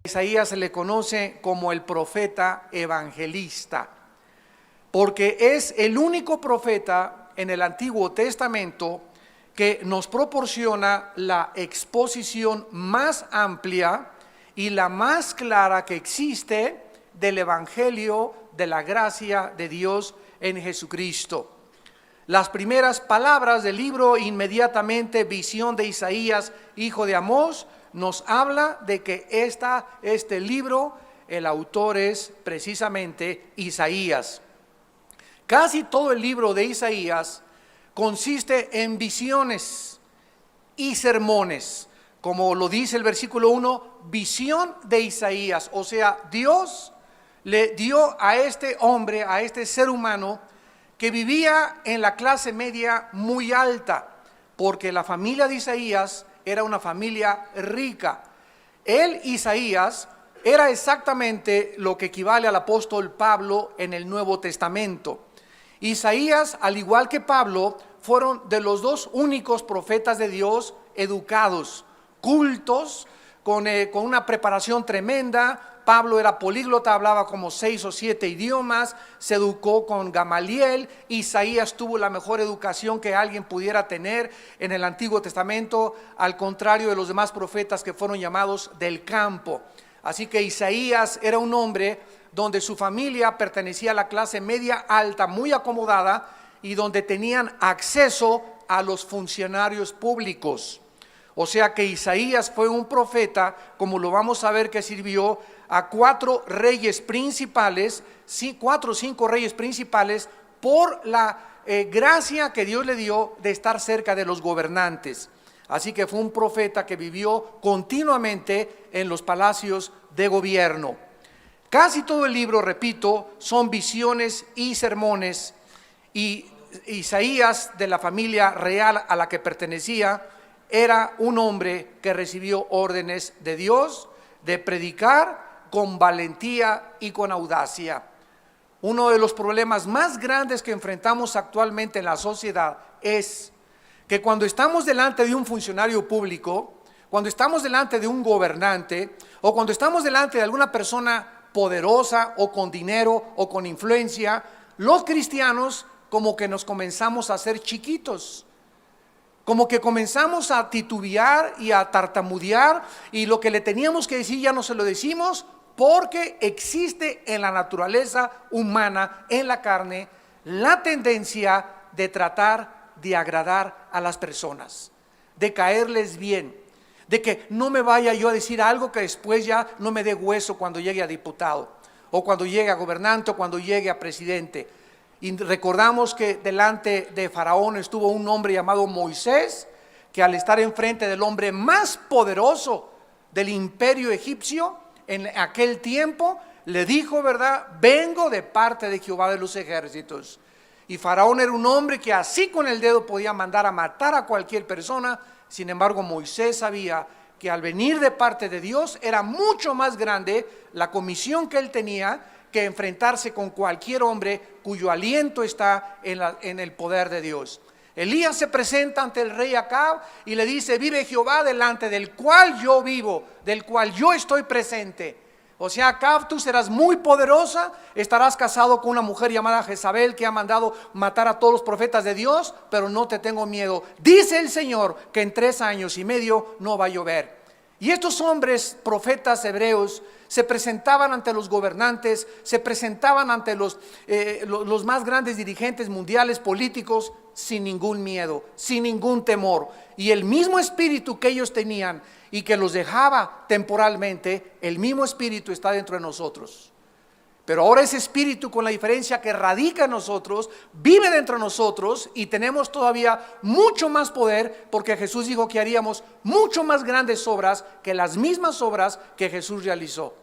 Isaías se le conoce como el profeta evangelista, porque es el único profeta en el Antiguo Testamento que nos proporciona la exposición más amplia y la más clara que existe del Evangelio de la gracia de Dios en Jesucristo. Las primeras palabras del libro, inmediatamente visión de Isaías, hijo de Amós, nos habla de que este libro, el autor es precisamente Isaías. Casi todo el libro de Isaías consiste en visiones y sermones, como lo dice el versículo 1, visión de Isaías. O sea, Dios le dio a este hombre, a este ser humano, que vivía en la clase media muy alta, porque la familia de Isaías era una familia rica. Él, Isaías, era exactamente lo que equivale al apóstol Pablo en el Nuevo Testamento. Isaías, al igual que Pablo, fueron de los dos únicos profetas de Dios educados, cultos, con una preparación tremenda. Pablo era políglota, hablaba como 6 o 7 idiomas, se educó con Gamaliel. Isaías tuvo la mejor educación que alguien pudiera tener en el Antiguo Testamento, al contrario de los demás profetas que fueron llamados del campo. Así que Isaías era un hombre donde su familia pertenecía a la clase media alta, muy acomodada, y donde tenían acceso a los funcionarios públicos. O sea que Isaías fue un profeta, como lo vamos a ver, que sirvió a 4 reyes principales, 4 o 5 reyes principales, por la gracia que Dios le dio de estar cerca de los gobernantes. Así que fue un profeta que vivió continuamente en los palacios de gobierno. Casi todo el libro, repito, son visiones y sermones, y Isaías, de la familia real a la que pertenecía, era un hombre que recibió órdenes de Dios de predicar con valentía y con audacia. Uno de los problemas más grandes que enfrentamos actualmente en la sociedad es que cuando estamos delante de un funcionario público, cuando estamos delante de un gobernante, o cuando estamos delante de alguna persona poderosa o con dinero o con influencia, los cristianos como que nos comenzamos a hacer chiquitos, como que comenzamos a titubear y a tartamudear, y lo que le teníamos que decir ya no se lo decimos, porque existe en la naturaleza humana, en la carne, la tendencia de tratar de agradar a las personas, de caerles bien, de que no me vaya yo a decir algo que después ya no me dé hueso cuando llegue a diputado, o cuando llegue a gobernante, o cuando llegue a presidente. Y recordamos que delante de Faraón estuvo un hombre llamado Moisés, que al estar enfrente del hombre más poderoso del imperio egipcio en aquel tiempo, le dijo, ¿verdad? Vengo de parte de Jehová de los ejércitos. Y Faraón era un hombre que así con el dedo podía mandar a matar a cualquier persona. Sin embargo, Moisés sabía que al venir de parte de Dios era mucho más grande la comisión que él tenía que enfrentarse con cualquier hombre cuyo aliento está en el poder de Dios. Elías se presenta ante el rey Acab y le dice: vive Jehová delante del cual yo vivo, del cual yo estoy presente. O sea, Acab, tú serás muy poderosa, estarás casado con una mujer llamada Jezabel, que ha mandado matar a todos los profetas de Dios, pero no te tengo miedo. Dice el Señor que en 3 años y medio no va a llover. Y estos hombres, profetas hebreos, se presentaban ante los gobernantes, se presentaban ante los más grandes dirigentes mundiales políticos sin ningún miedo, sin ningún temor. Y el mismo espíritu que ellos tenían y que los dejaba temporalmente, el mismo espíritu está dentro de nosotros. Pero ahora ese espíritu, con la diferencia que radica en nosotros, vive dentro de nosotros, y tenemos todavía mucho más poder, porque Jesús dijo que haríamos mucho más grandes obras que las mismas obras que Jesús realizó.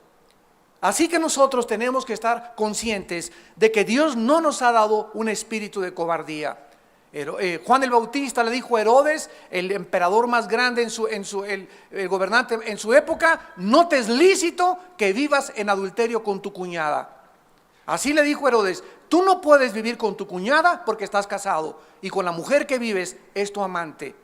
Así que nosotros tenemos que estar conscientes de que Dios no nos ha dado un espíritu de cobardía. Juan el Bautista le dijo a Herodes, el emperador más grande, el gobernante en su época: no te es lícito que vivas en adulterio con tu cuñada. Así le dijo Herodes: tú no puedes vivir con tu cuñada porque estás casado, y con la mujer que vives es tu amante.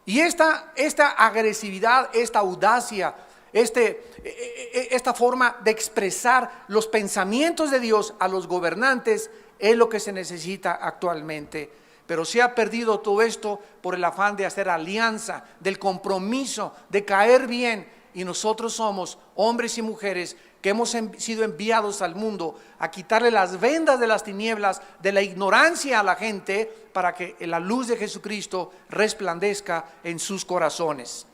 Y esta agresividad, esta audacia, esta forma de expresar los pensamientos de Dios a los gobernantes es lo que se necesita actualmente. Pero se ha perdido todo esto por el afán de hacer alianza, del compromiso, de caer bien. Y nosotros somos hombres y mujeres que hemos sido enviados al mundo a quitarle las vendas de las tinieblas, de la ignorancia a la gente, para que la luz de Jesucristo resplandezca en sus corazones.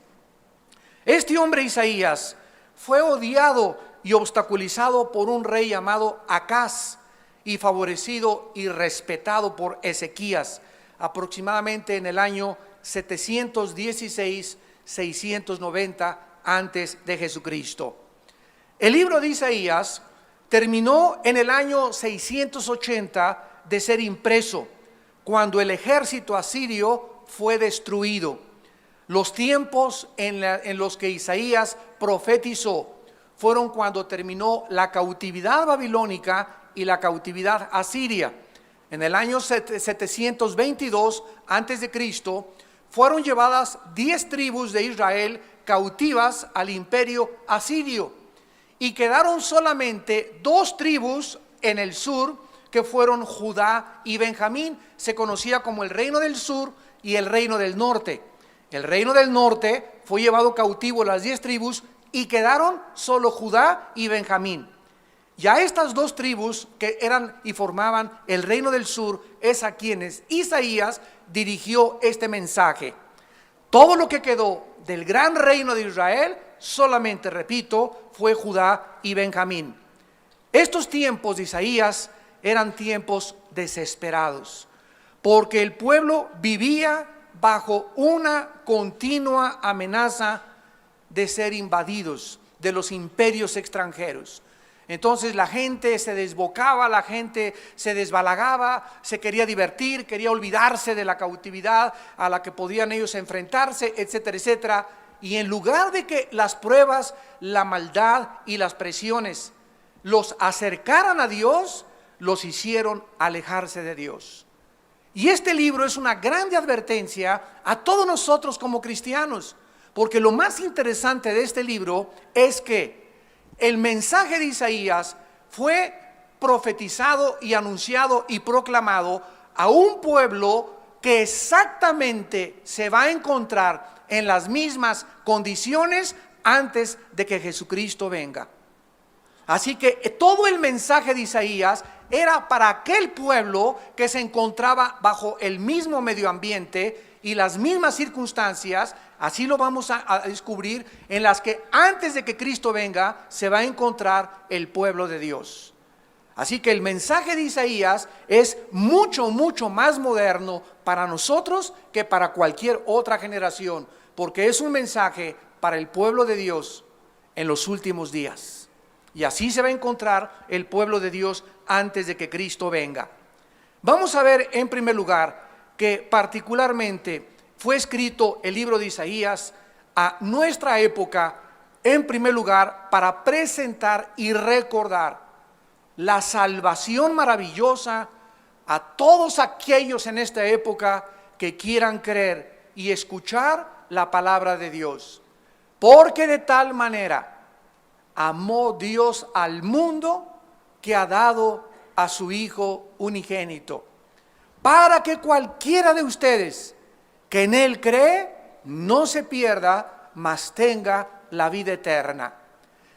Este hombre Isaías fue odiado y obstaculizado por un rey llamado Acaz y favorecido y respetado por Ezequías, aproximadamente en el año 716-690 antes de Jesucristo. El libro de Isaías terminó en el año 680 de ser impreso, cuando el ejército asirio fue destruido. Los tiempos en los que Isaías profetizó fueron cuando terminó la cautividad babilónica y la cautividad asiria. En el año 722 antes de Cristo fueron llevadas 10 tribus de Israel cautivas al imperio asirio, y quedaron solamente 2 tribus en el sur, que fueron Judá y Benjamín. Se conocía como el reino del sur y el reino del norte. El reino del norte fue llevado cautivo las 10 tribus y quedaron solo Judá y Benjamín. Ya estas 2 tribus que eran y formaban el reino del sur es a quienes Isaías dirigió este mensaje. Todo lo que quedó del gran reino de Israel solamente, repito, fue Judá y Benjamín. Estos tiempos de Isaías eran tiempos desesperados, porque el pueblo vivía bajo una continua amenaza de ser invadidos de los imperios extranjeros. Entonces la gente se desbocaba, la gente se desbalagaba, se quería divertir, quería olvidarse de la cautividad a la que podían ellos enfrentarse, etcétera, etcétera. Y en lugar de que las pruebas, la maldad y las presiones los acercaran a Dios, los hicieron alejarse de Dios. Y este libro es una grande advertencia a todos nosotros como cristianos, porque lo más interesante de este libro es que el mensaje de Isaías fue profetizado y anunciado y proclamado a un pueblo que exactamente se va a encontrar en las mismas condiciones antes de que Jesucristo venga. Así que todo el mensaje de Isaías era para aquel pueblo que se encontraba bajo el mismo medio ambiente y las mismas circunstancias. Así lo vamos a descubrir, en las que antes de que Cristo venga se va a encontrar el pueblo de Dios. Así que el mensaje de Isaías es mucho, mucho más moderno para nosotros que para cualquier otra generación, porque es un mensaje para el pueblo de Dios en los últimos días. Y así se va a encontrar el pueblo de Dios antes de que Cristo venga. Vamos a ver en primer lugar que particularmente fue escrito el libro de Isaías a nuestra época, en primer lugar, para presentar y recordar la salvación maravillosa a todos aquellos en esta época que quieran creer y escuchar la palabra de Dios. Porque de tal manera amó Dios al mundo que ha dado a su Hijo unigénito, para que cualquiera de ustedes que en Él cree no se pierda, mas tenga la vida eterna.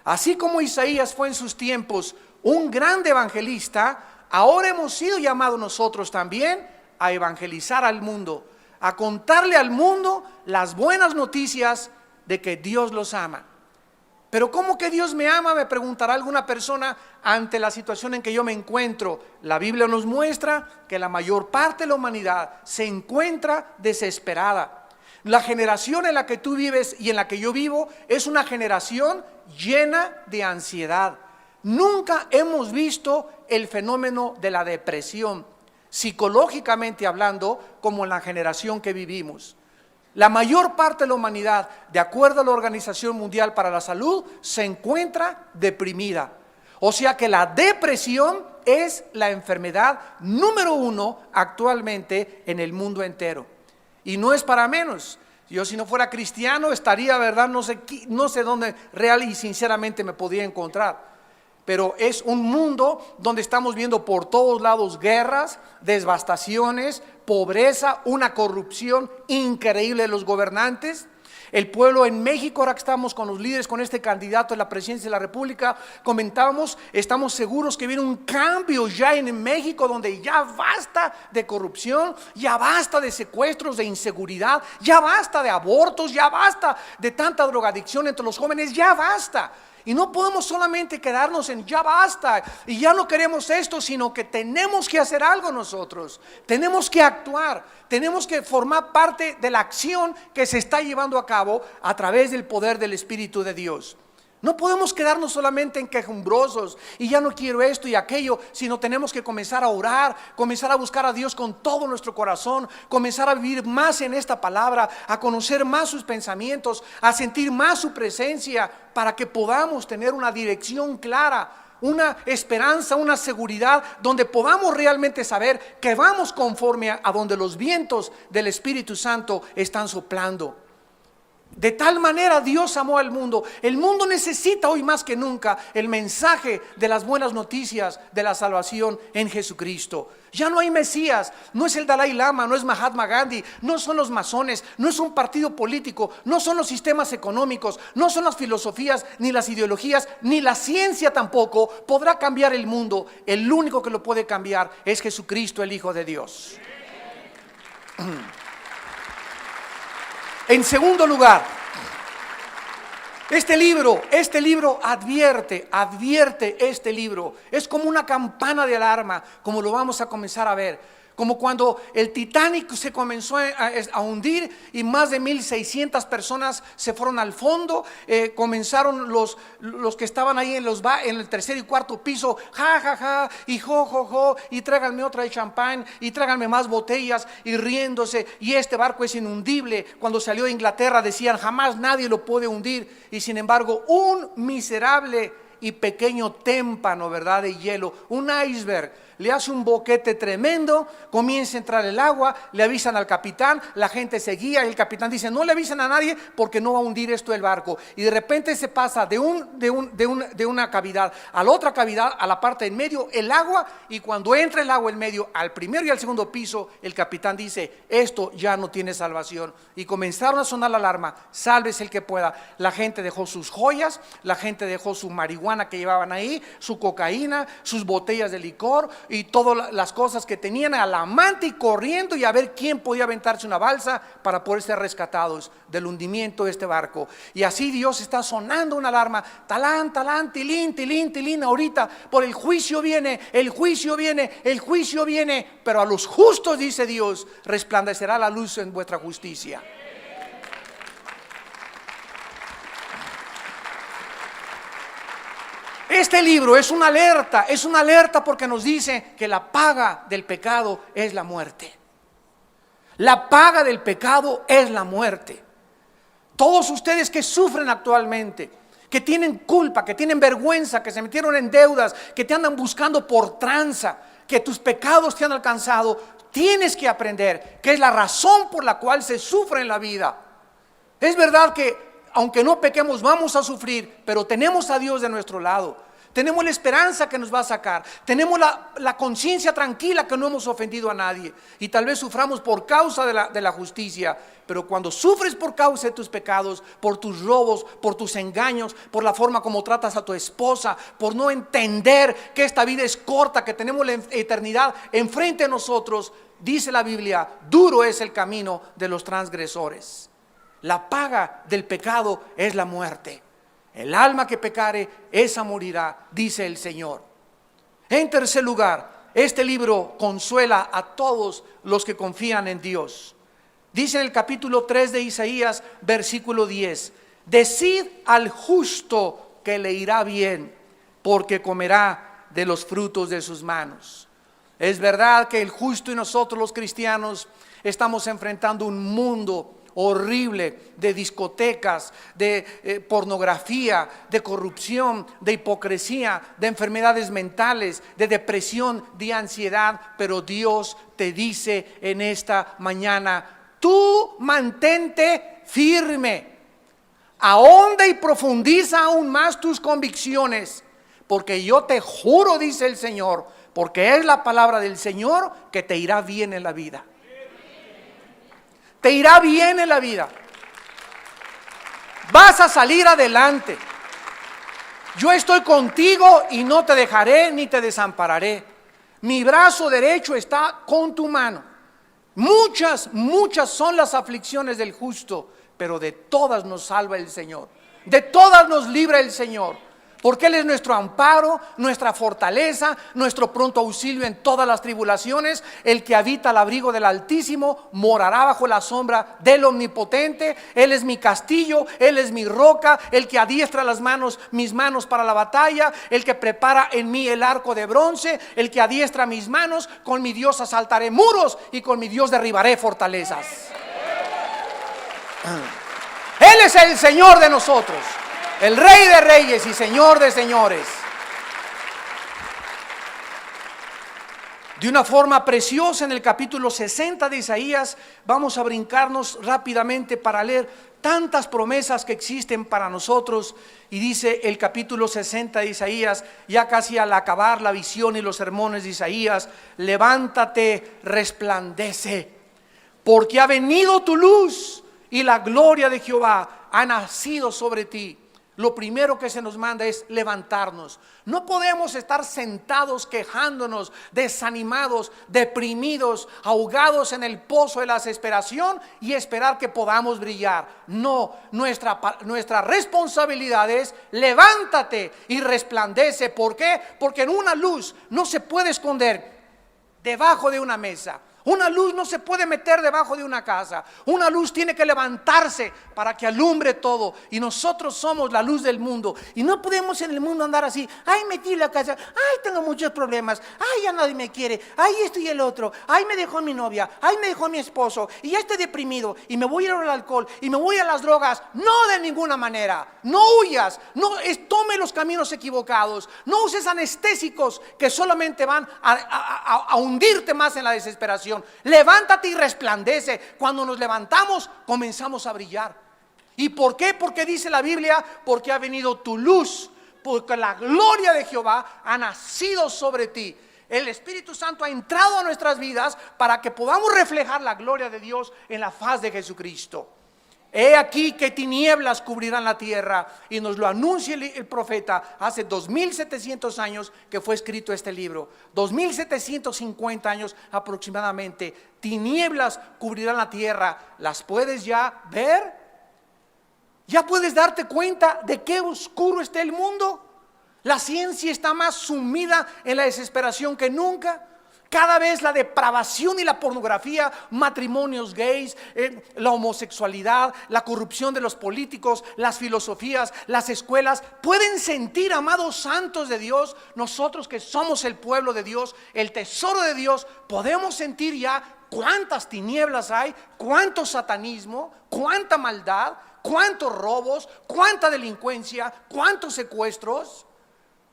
Así como Isaías fue en sus tiempos un grande evangelista, ahora hemos sido llamados nosotros también a evangelizar al mundo, a contarle al mundo las buenas noticias de que Dios los ama. Pero ¿cómo que Dios me ama?, me preguntará alguna persona ante la situación en que yo me encuentro. La Biblia nos muestra que la mayor parte de la humanidad se encuentra desesperada. La generación en la que tú vives y en la que yo vivo es una generación llena de ansiedad. Nunca hemos visto el fenómeno de la depresión, psicológicamente hablando, como en la generación que vivimos. La mayor parte de la humanidad, de acuerdo a la Organización Mundial para la Salud, se encuentra deprimida. O sea que la depresión es la enfermedad número 1 actualmente en el mundo entero. Y no es para menos. Yo si no fuera cristiano estaría, ¿verdad? No sé dónde real y sinceramente me podría encontrar. Pero es un mundo donde estamos viendo por todos lados guerras, devastaciones, pobreza, una corrupción increíble de los gobernantes. El pueblo en México, ahora que estamos con los líderes, con este candidato a la presidencia de la República, comentábamos, estamos seguros que viene un cambio ya en México, donde ya basta de corrupción, ya basta de secuestros, de inseguridad, ya basta de abortos, ya basta de tanta drogadicción entre los jóvenes, ya basta. Y no podemos solamente quedarnos en ya basta y ya no queremos esto, sino que tenemos que hacer algo nosotros. Tenemos que actuar, tenemos que formar parte de la acción que se está llevando a cabo a través del poder del Espíritu de Dios. No podemos quedarnos solamente en quejumbrosos y ya no quiero esto y aquello, sino tenemos que comenzar a orar, comenzar a buscar a Dios con todo nuestro corazón, comenzar a vivir más en esta palabra, a conocer más sus pensamientos, a sentir más su presencia, para que podamos tener una dirección clara, una esperanza, una seguridad, donde podamos realmente saber que vamos conforme a donde los vientos del Espíritu Santo están soplando. De tal manera Dios amó al mundo. El mundo necesita hoy más que nunca el mensaje de las buenas noticias de la salvación en Jesucristo. Ya no hay Mesías, no es el Dalai Lama, no es Mahatma Gandhi, no son los masones, no es un partido político, no son los sistemas económicos, no son las filosofías, ni las ideologías, ni la ciencia tampoco podrá cambiar el mundo. El único que lo puede cambiar es Jesucristo, el Hijo de Dios. En segundo lugar, este libro advierte este libro. Es como una campana de alarma, como lo vamos a comenzar a ver. Como cuando el Titanic se comenzó a hundir y más de 1,600 personas se fueron al fondo. Comenzaron los que estaban ahí en el tercer y cuarto piso, ja, ja, ja, y jo, jo, jo, y tráiganme otra de champán, y tráiganme más botellas, y riéndose, y este barco es inundible. Cuando salió de Inglaterra decían, jamás nadie lo puede hundir, y sin embargo un miserable y pequeño témpano, ¿verdad?, de hielo, un iceberg, le hace un boquete tremendo, comienza a entrar el agua, le avisan al capitán, la gente se guía y el capitán dice, no le avisen a nadie porque no va a hundir esto el barco. Y de repente se pasa de una cavidad a la otra cavidad, a la parte en medio, el agua, y cuando entra el agua en medio, al primero y al segundo piso, el capitán dice, esto ya no tiene salvación. Y comenzaron a sonar la alarma, sálvese el que pueda. La gente dejó sus joyas, la gente dejó su marihuana que llevaban ahí, su cocaína, sus botellas de licor y todas las cosas que tenían al amante, y corriendo y a ver quién podía aventarse una balsa para poder ser rescatados del hundimiento de este barco. Y así Dios está sonando una alarma, talán, talán, tilín, tilín, tilín. Ahorita por el juicio viene, el juicio viene, el juicio viene, pero a los justos, dice Dios, resplandecerá la luz en vuestra justicia. Este libro es una alerta porque nos dice que la paga del pecado es la muerte. La paga del pecado es la muerte. Todos ustedes que sufren actualmente, que tienen culpa, que tienen vergüenza, que se metieron en deudas, que te andan buscando por tranza, que tus pecados te han alcanzado, tienes que aprender que es la razón por la cual se sufre en la vida. Es verdad que aunque no pequemos vamos a sufrir, pero tenemos a Dios de nuestro lado. Tenemos la esperanza que nos va a sacar. Tenemos la conciencia tranquila que no hemos ofendido a nadie. Y tal vez suframos por causa de la justicia. Pero cuando sufres por causa de tus pecados, por tus robos, por tus engaños, por la forma como tratas a tu esposa, por no entender que esta vida es corta, que tenemos la eternidad enfrente de nosotros, dice la Biblia, duro es el camino de los transgresores. La paga del pecado es la muerte. El alma que pecare, esa morirá, dice el Señor. En tercer lugar, este libro consuela a todos los que confían en Dios. Dice en el capítulo 3 de Isaías, versículo 10, decid al justo que le irá bien, porque comerá de los frutos de sus manos. Es verdad que el justo y nosotros los cristianos estamos enfrentando un mundo horrible de discotecas, de pornografía, de corrupción, de hipocresía, de enfermedades mentales, de depresión, de ansiedad. Pero Dios te dice en esta mañana, tú mantente firme. Ahonda y profundiza aún más tus convicciones, porque yo te juro, dice el Señor, porque es la palabra del Señor, que te irá bien en la vida. Te irá bien en la vida. Vas a salir adelante. Yo estoy contigo y no te dejaré ni te desampararé. Mi brazo derecho está con tu mano. Muchas son las aflicciones del justo, pero de todas nos salva el Señor. De todas nos libra el Señor. Porque Él es nuestro amparo, nuestra fortaleza, nuestro pronto auxilio en todas las tribulaciones. El que habita al abrigo del Altísimo morará bajo la sombra del Omnipotente. Él es mi castillo, Él es mi roca, el que adiestra mis manos para la batalla, el que prepara en mí el arco de bronce, el que adiestra mis manos. Con mi Dios asaltaré muros y con mi Dios derribaré fortalezas. Él es el Señor de nosotros, el Rey de reyes y Señor de señores. De una forma preciosa, en el capítulo 60 de Isaías, vamos a brincarnos rápidamente para leer tantas promesas que existen para nosotros. Y dice el capítulo 60 de Isaías, ya casi al acabar la visión y los sermones de Isaías: levántate, resplandece, porque ha venido tu luz y la gloria de Jehová ha nacido sobre ti. Lo primero que se nos manda es levantarnos. No podemos estar sentados quejándonos, desanimados, deprimidos, ahogados en el pozo de la desesperación y esperar que podamos brillar. No, nuestra responsabilidad es: levántate y resplandece. ¿Por qué? Porque en una luz no se puede esconder debajo de una mesa. Una luz no se puede meter debajo de una casa. Una luz tiene que levantarse para que alumbre todo. Y nosotros somos la luz del mundo. Y no podemos en el mundo andar así: ay, metí la casa, ay, tengo muchos problemas, ay, ya nadie me quiere, ay, esto y el otro, ay, me dejó mi novia, ay, me dejó mi esposo, y ya estoy deprimido, y me voy a ir al alcohol, y me voy a las drogas. No, de ninguna manera. No huyas, no tome los caminos equivocados. No uses anestésicos que solamente van a hundirte más en la desesperación. Levántate y resplandece. Cuando nos levantamos, comenzamos a brillar. ¿Y por qué? Porque dice la Biblia: porque ha venido tu luz, porque la gloria de Jehová ha nacido sobre ti. El Espíritu Santo ha entrado a nuestras vidas para que podamos reflejar la gloria de Dios en la faz de Jesucristo. He aquí que tinieblas cubrirán la tierra, y nos lo anuncia el profeta hace 2700 años que fue escrito este libro. 2750 años aproximadamente. Tinieblas cubrirán la tierra. ¿Las puedes ya ver? ¿Ya puedes darte cuenta de qué oscuro está el mundo? La ciencia está más sumida en la desesperación que nunca. Cada vez la depravación y la pornografía, matrimonios gays, la homosexualidad, la corrupción de los políticos, las filosofías, las escuelas. Pueden sentir, amados santos de Dios, nosotros que somos el pueblo de Dios, el tesoro de Dios, podemos sentir ya cuántas tinieblas hay, cuánto satanismo, cuánta maldad, cuántos robos, cuánta delincuencia, cuántos secuestros.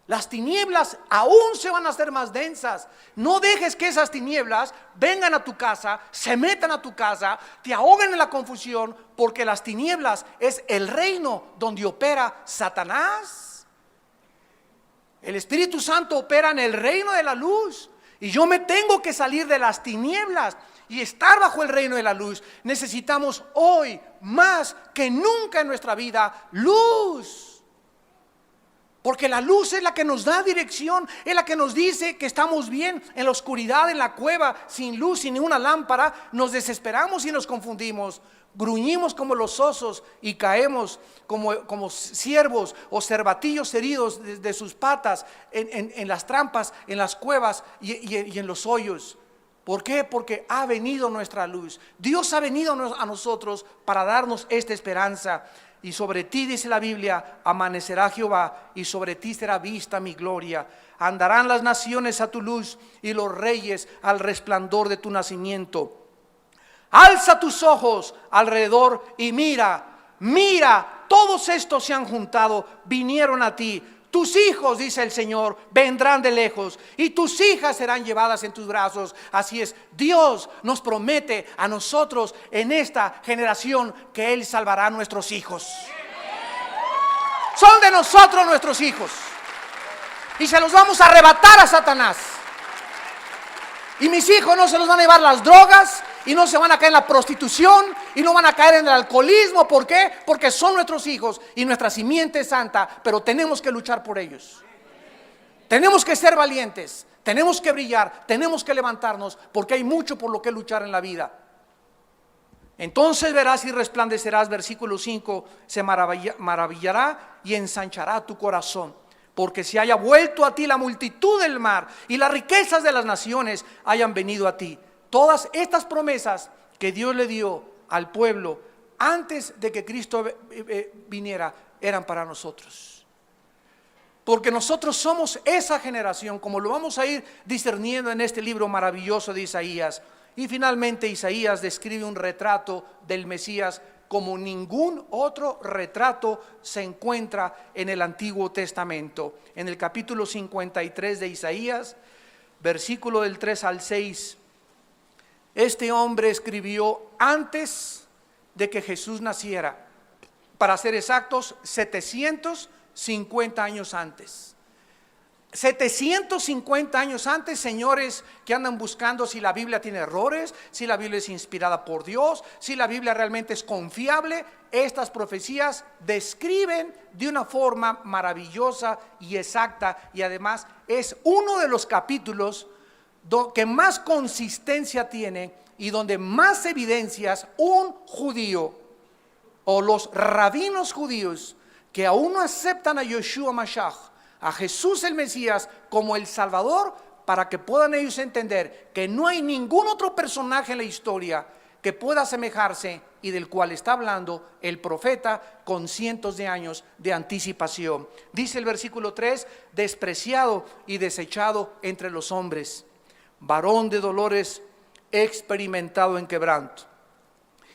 Las tinieblas aún se van a hacer más densas. No dejes que esas tinieblas vengan a tu casa, se metan a tu casa, te ahoguen en la confusión, porque las tinieblas es el reino donde opera Satanás. El Espíritu Santo opera en el reino de la luz, y yo me tengo que salir de las tinieblas y estar bajo el reino de la luz. Necesitamos hoy más que nunca en nuestra vida luz. Porque la luz es la que nos da dirección, es la que nos dice que estamos bien. En la oscuridad, en la cueva, sin luz, sin una lámpara, nos desesperamos y nos confundimos. Gruñimos como los osos y caemos como ciervos o cervatillos heridos de sus patas en las trampas, en las cuevas y en los hoyos. ¿Por qué? Porque ha venido nuestra luz. Dios ha venido a nosotros para darnos esta esperanza. Y sobre ti, dice la Biblia, amanecerá Jehová, y sobre ti será vista mi gloria. Andarán las naciones a tu luz, y los reyes al resplandor de tu nacimiento. Alza tus ojos alrededor y mira, todos estos se han juntado, vinieron a ti. tus hijos, dice el Señor, vendrán de lejos y tus hijas serán llevadas en tus brazos. Así es, Dios nos promete a nosotros en esta generación que Él salvará a nuestros hijos. Son de nosotros nuestros hijos y se los vamos a arrebatar a Satanás. Y mis hijos no se los van a llevar las drogas, y no se van a caer en la prostitución, y no van a caer en el alcoholismo. ¿Por qué? Porque son nuestros hijos y nuestra simiente es santa, pero tenemos que luchar por ellos. Tenemos que ser valientes, tenemos que brillar, tenemos que levantarnos, porque hay mucho por lo que luchar en la vida. Entonces verás y resplandecerás, versículo 5, se maravillará y ensanchará tu corazón, porque se haya vuelto a ti la multitud del mar y las riquezas de las naciones hayan venido a ti. Todas estas promesas que Dios le dio al pueblo antes de que Cristo viniera eran para nosotros. Porque nosotros somos esa generación, como lo vamos a ir discerniendo en este libro maravilloso de Isaías. Y finalmente Isaías describe un retrato del Mesías como ningún otro retrato se encuentra en el Antiguo Testamento. En el capítulo 53 de Isaías, versículo del 3 al 6, este hombre escribió antes de que Jesús naciera, para ser exactos, 750 años antes. 750 años antes, señores que andan buscando si la Biblia tiene errores, si la Biblia es inspirada por Dios, si la Biblia realmente es confiable. Estas profecías describen de una forma maravillosa y exacta, y además es uno de los capítulos que más consistencia tiene y donde más evidencias un judío o los rabinos judíos que aún no aceptan a Yeshua Mashiach, a Jesús el Mesías como el Salvador, para que puedan ellos entender que no hay ningún otro personaje en la historia que pueda asemejarse y del cual está hablando el profeta con cientos de años de anticipación. Dice el versículo 3, despreciado y desechado entre los hombres, varón de dolores, experimentado en quebranto,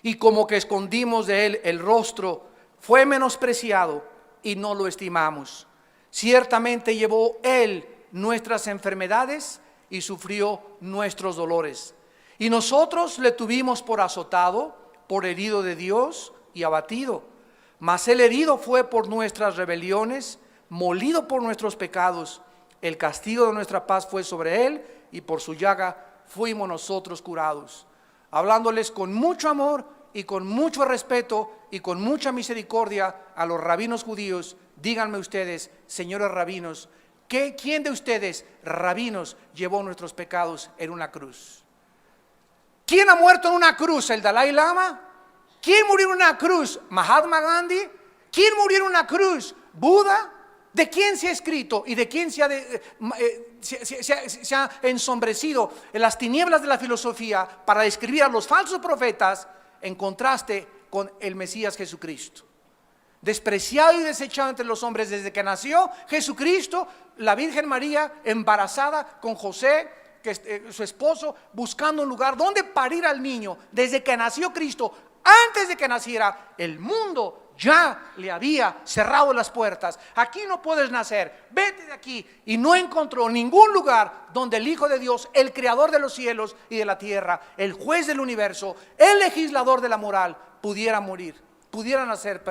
y como que escondimos de él el rostro, fue menospreciado y no lo estimamos. Ciertamente llevó él nuestras enfermedades y sufrió nuestros dolores, y nosotros le tuvimos por azotado, por herido de Dios y abatido. Mas el herido fue por nuestras rebeliones, molido por nuestros pecados. El castigo de nuestra paz fue sobre él, y por su llaga fuimos nosotros curados. Hablándoles con mucho amor y con mucho respeto y con mucha misericordia a los rabinos judíos. Díganme ustedes, señores rabinos, ¿quién de ustedes, rabinos, llevó nuestros pecados en una cruz? ¿Quién ha muerto en una cruz? ¿El Dalai Lama? ¿Quién murió en una cruz? ¿Mahatma Gandhi? ¿Quién murió en una cruz? ¿Buda? ¿De quién se ha escrito y de quién se ha ensombrecido en las tinieblas de la filosofía para describir a los falsos profetas en contraste con el Mesías Jesucristo? Despreciado y desechado entre los hombres desde que nació Jesucristo, la Virgen María embarazada con José, su esposo, buscando un lugar donde parir al niño. Desde que nació Cristo, antes de que naciera, el mundo ya le había cerrado las puertas. Aquí no puedes nacer, vete de aquí. Y no encontró ningún lugar donde el Hijo de Dios, el creador de los cielos y de la tierra, el juez del universo, el legislador de la moral, pudiera nacer.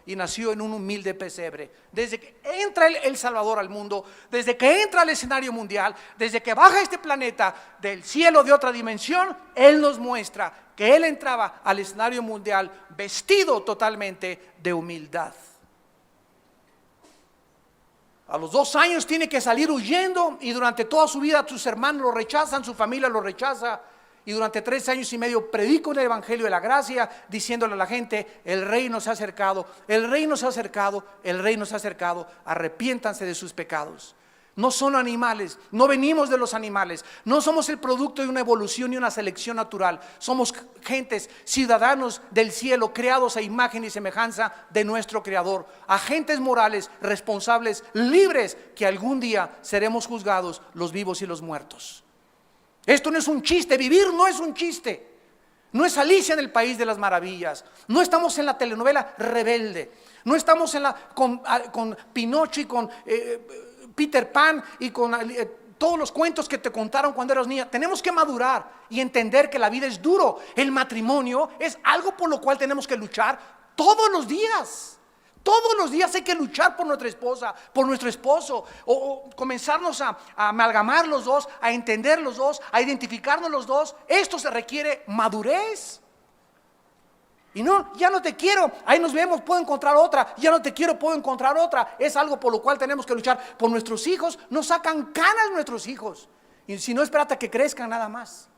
Y nació en un humilde pesebre. Desde que entra el Salvador al mundo, desde que entra al escenario mundial, desde que baja este planeta del cielo de otra dimensión, Él nos muestra que Él entraba al escenario mundial vestido totalmente de humildad. A los 2 años tiene que salir huyendo, y durante toda su vida sus hermanos lo rechazan, su familia lo rechaza. Y durante 3 años y medio predico el evangelio de la gracia, diciéndole a la gente: el reino se ha acercado, el reino se ha acercado, el reino se ha acercado, arrepiéntanse de sus pecados. No son animales, no venimos de los animales, no somos el producto de una evolución y una selección natural. Somos gentes, ciudadanos del cielo, creados a imagen y semejanza de nuestro Creador, agentes morales, responsables, libres, que algún día seremos juzgados los vivos y los muertos. Esto no es un chiste, vivir no es un chiste. No es Alicia en el País de las Maravillas. No estamos en la telenovela Rebelde. No estamos con Pinocho y con Peter Pan y con todos los cuentos que te contaron cuando eras niña. Tenemos que madurar y entender que la vida es duro. El matrimonio es algo por lo cual tenemos que luchar todos los días. Todos los días hay que luchar por nuestra esposa, por nuestro esposo, o comenzarnos a amalgamar los dos, a entender los dos, a identificarnos los dos. Esto se requiere madurez. Y no, ya no te quiero, ahí nos vemos, puedo encontrar otra. Ya no te quiero, puedo encontrar otra. Es algo por lo cual tenemos que luchar. Por nuestros hijos, nos sacan canas nuestros hijos. Y si no, espérate a que crezcan nada más.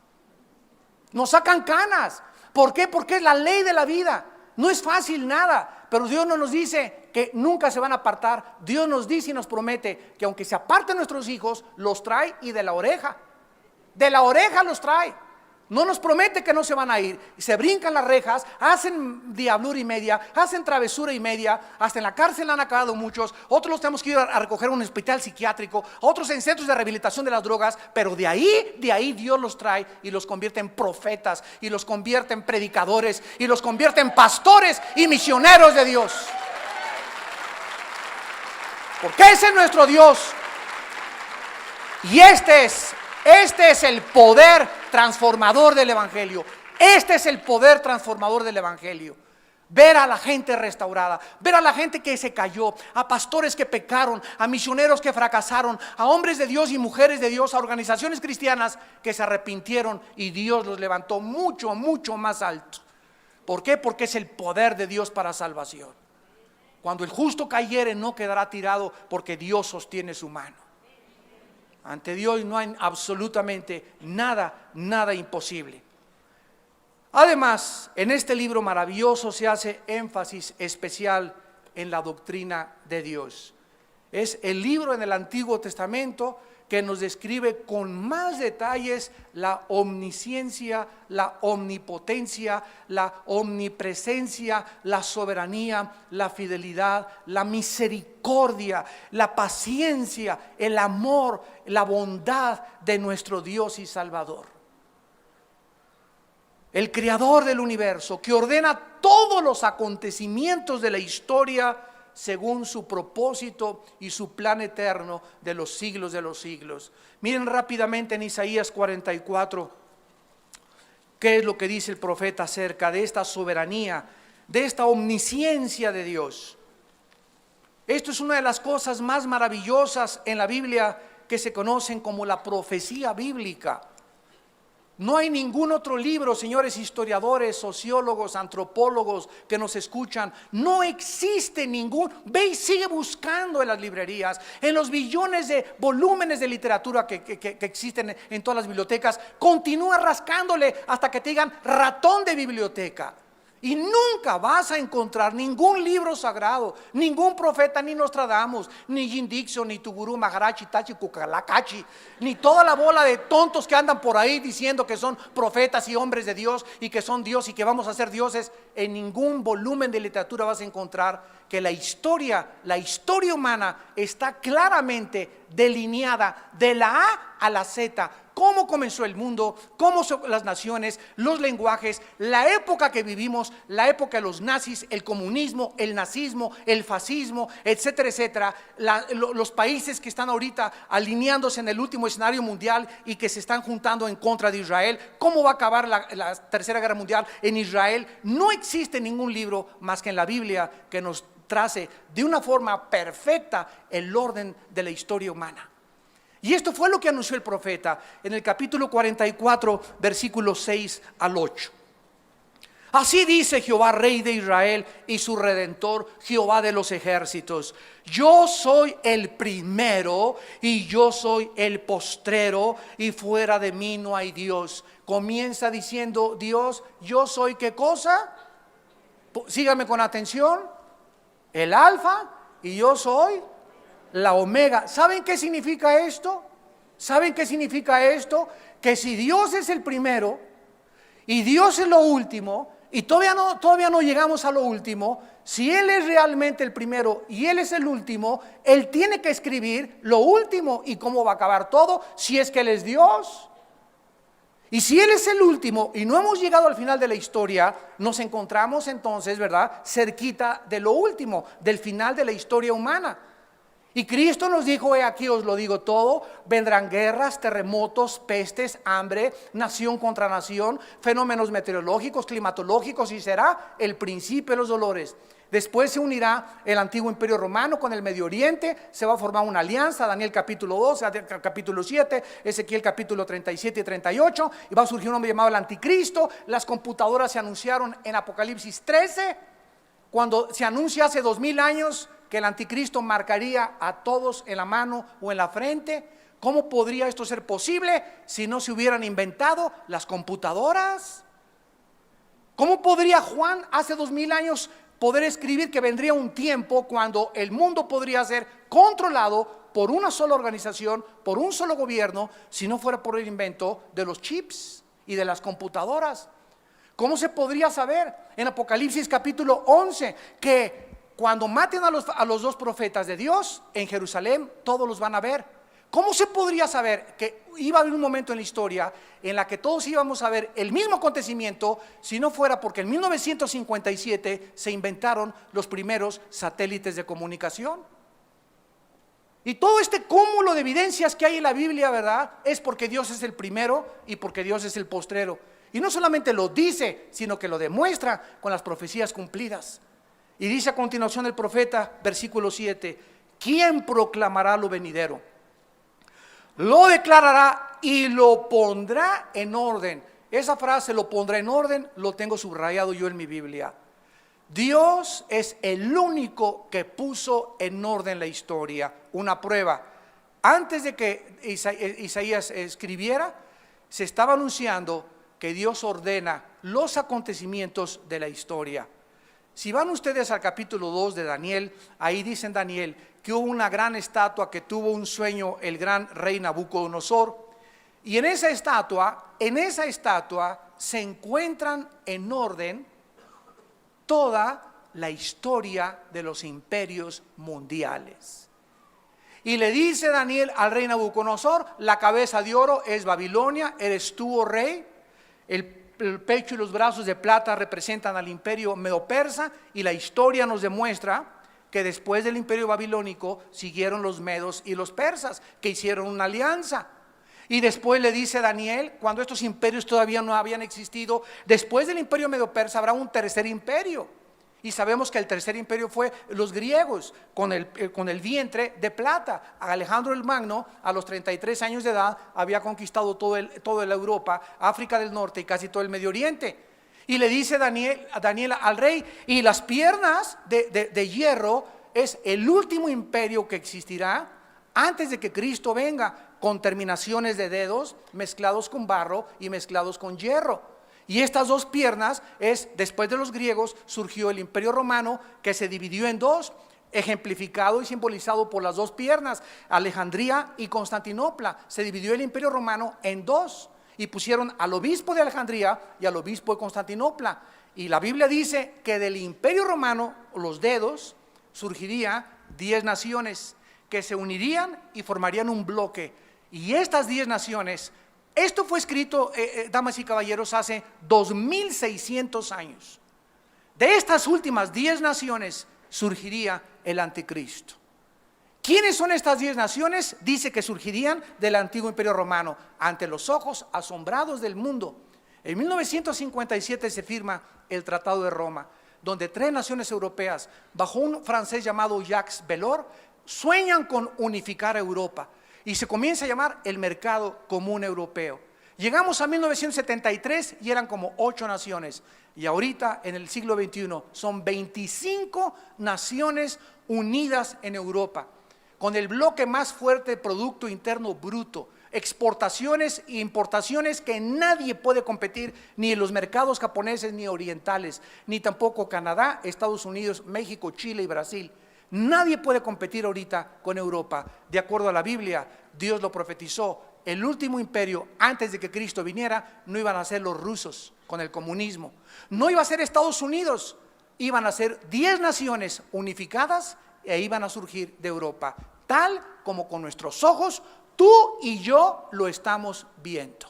Nos sacan canas. ¿Por qué? Porque es la ley de la vida. No es fácil nada, pero Dios no nos dice que nunca se van a apartar. Dios nos dice y nos promete que aunque se aparten nuestros hijos, los trae y de la oreja los trae. No nos promete que no se van a ir. Se brincan las rejas, hacen diablura y media, hacen travesura y media. Hasta en la cárcel han acabado muchos. Otros los tenemos que ir a recoger a un hospital psiquiátrico, otros en centros de rehabilitación de las drogas. Pero de ahí Dios los trae y los convierte en profetas, y los convierte en predicadores, y los convierte en pastores y misioneros de Dios. Porque ese es nuestro Dios. Y este es el poder transformador del Evangelio. Este es el poder transformador del Evangelio. Ver a la gente restaurada, ver a la gente que se cayó, a pastores que pecaron, a misioneros que fracasaron, a hombres de Dios y mujeres de Dios, a organizaciones cristianas que se arrepintieron y Dios los levantó mucho, mucho más alto. ¿Por qué? Porque es el poder de Dios para salvación. Cuando el justo cayere, no quedará tirado, porque Dios sostiene su mano. Ante Dios no hay absolutamente nada imposible. Además, en este libro maravilloso se hace énfasis especial en la doctrina de Dios. Es el libro en el Antiguo Testamento que nos describe con más detalles la omnisciencia, la omnipotencia, la omnipresencia, la soberanía, la fidelidad, la misericordia, la paciencia, el amor, la bondad de nuestro Dios y Salvador. El creador del universo, que ordena todos los acontecimientos de la historia según su propósito y su plan eterno de los siglos. Miren rápidamente en Isaías 44, qué es lo que dice el profeta acerca de esta soberanía, de esta omnisciencia de Dios. Esto es una de las cosas más maravillosas en la Biblia, que se conocen como la profecía bíblica. No hay ningún otro libro, señores historiadores, sociólogos, antropólogos que nos escuchan. No existe ningún. Ve y sigue buscando en las librerías, en los billones de volúmenes de literatura que existen en todas las bibliotecas. Continúa rascándole hasta que te digan ratón de biblioteca. Y nunca vas a encontrar ningún libro sagrado, ningún profeta, ni Nostradamus, ni Jim Dixon, ni Tugurú Maharaj, Tachi Kukalakachi, ni toda la bola de tontos que andan por ahí diciendo que son profetas y hombres de Dios y que son Dios y que vamos a ser dioses. En ningún volumen de literatura vas a encontrar que la historia humana está claramente delineada de la A a la Z. Cómo comenzó el mundo, cómo son las naciones, los lenguajes, la época que vivimos, la época de los nazis, el comunismo, el nazismo, el fascismo, etcétera, etcétera. Los países que están ahorita alineándose en el último escenario mundial y que se están juntando en contra de Israel. ¿Cómo va a acabar la Tercera Guerra Mundial en Israel? No existe ningún libro más que en la Biblia que nos trace de una forma perfecta el orden de la historia humana. Y esto fue lo que anunció el profeta en el capítulo 44, versículos 6 al 8. Así dice Jehová, Rey de Israel y su Redentor, Jehová de los ejércitos: yo soy el primero y yo soy el postrero, y fuera de mí no hay Dios. Comienza diciendo Dios: yo soy ¿qué cosa? Sígame con atención. El alfa, y yo soy la omega. ¿Saben qué significa esto? ¿Saben qué significa esto? Que si Dios es el primero y Dios es lo último, y todavía no llegamos a lo último, si Él es realmente el primero y Él es el último, Él tiene que escribir lo último y cómo va a acabar todo, si es que Él es Dios. Y si Él es el último y no hemos llegado al final de la historia, nos encontramos entonces, ¿verdad?, cerquita de lo último, del final de la historia humana. Y Cristo nos dijo: he aquí os lo digo todo, vendrán guerras, terremotos, pestes, hambre, nación contra nación, fenómenos meteorológicos, climatológicos, y será el principio de los dolores. Después se unirá el antiguo imperio romano con el Medio Oriente, se va a formar una alianza, Daniel capítulo 2, capítulo 7, Ezequiel capítulo 37 y 38, y va a surgir un hombre llamado el anticristo. Las computadoras se anunciaron en Apocalipsis 13, cuando se anuncia hace 2000 años que el anticristo marcaría a todos en la mano o en la frente. ¿Cómo podría esto ser posible si no se hubieran inventado las computadoras? ¿Cómo podría Juan hace 2000 años poder escribir que vendría un tiempo cuando el mundo podría ser controlado por una sola organización, por un solo gobierno, si no fuera por el invento de los chips y de las computadoras? ¿Cómo se podría saber en Apocalipsis capítulo 11 que cuando maten a los dos profetas de Dios en Jerusalén, todos los van a ver? ¿Cómo se podría saber que iba a haber un momento en la historia en la que todos íbamos a ver el mismo acontecimiento si no fuera porque en 1957 se inventaron los primeros satélites de comunicación? Y todo este cúmulo de evidencias que hay en la Biblia, ¿verdad?, es porque Dios es el primero y porque Dios es el postrero. Y no solamente lo dice, sino que lo demuestra con las profecías cumplidas. Y dice a continuación el profeta, versículo 7: ¿quién proclamará lo venidero? Lo declarará y lo pondrá en orden. Esa frase, lo pondrá en orden, lo tengo subrayado yo en mi Biblia. Dios es el único que puso en orden la historia. Una prueba: antes de que Isaías escribiera, se estaba anunciando que Dios ordena los acontecimientos de la historia. Si van ustedes al capítulo 2 de Daniel, ahí dice en Daniel que hubo una gran estatua que tuvo un sueño el gran rey Nabucodonosor. Y en esa estatua se encuentran en orden toda la historia de los imperios mundiales. Y le dice Daniel al rey Nabucodonosor: la cabeza de oro es Babilonia, eres tú, oh rey. El pecho y los brazos de plata representan al imperio medo-persa, y la historia nos demuestra que después del imperio babilónico siguieron los medos y los persas, que hicieron una alianza. Y después le dice Daniel, cuando estos imperios todavía no habían existido, después del imperio medo-persa habrá un tercer imperio. Y sabemos que el tercer imperio fue los griegos, con el vientre de plata. Alejandro el Magno, a los 33 años de edad, había conquistado toda la Europa, África del Norte y casi todo el Medio Oriente. Y le dice Daniel al rey: y las piernas de hierro es el último imperio que existirá antes de que Cristo venga, con terminaciones de dedos mezclados con barro y mezclados con hierro. Y estas dos piernas después de los griegos surgió el imperio romano, que se dividió en dos, ejemplificado y simbolizado por las dos piernas. Alejandría y Constantinopla. Se dividió el imperio romano en dos y pusieron al obispo de Alejandría y al obispo de Constantinopla. Y la Biblia dice que del imperio romano, los dedos, surgirían 10 naciones que se unirían y formarían un bloque. Y estas 10 naciones, esto fue escrito, damas y caballeros, hace 2600 años. De estas últimas 10 naciones surgiría el anticristo. ¿Quiénes son estas 10 naciones? Dice que surgirían del antiguo imperio romano, ante los ojos asombrados del mundo. En 1957 se firma el Tratado de Roma, donde 3 naciones europeas, bajo un francés llamado Jacques Delors, sueñan con unificar Europa. Y se comienza a llamar el mercado común europeo. Llegamos a 1973 y eran como 8 naciones. Y ahorita, en el siglo XXI, son 25 naciones unidas en Europa, con el bloque más fuerte de Producto Interno Bruto, exportaciones e importaciones que nadie puede competir, ni en los mercados japoneses ni orientales, ni tampoco Canadá, Estados Unidos, México, Chile y Brasil. Nadie puede competir ahorita con Europa. De acuerdo a la Biblia, Dios lo profetizó: el último imperio antes de que Cristo viniera no iban a ser los rusos con el comunismo, no iba a ser Estados Unidos, iban a ser 10 naciones unificadas e iban a surgir de Europa, tal como con nuestros ojos tú y yo lo estamos viendo.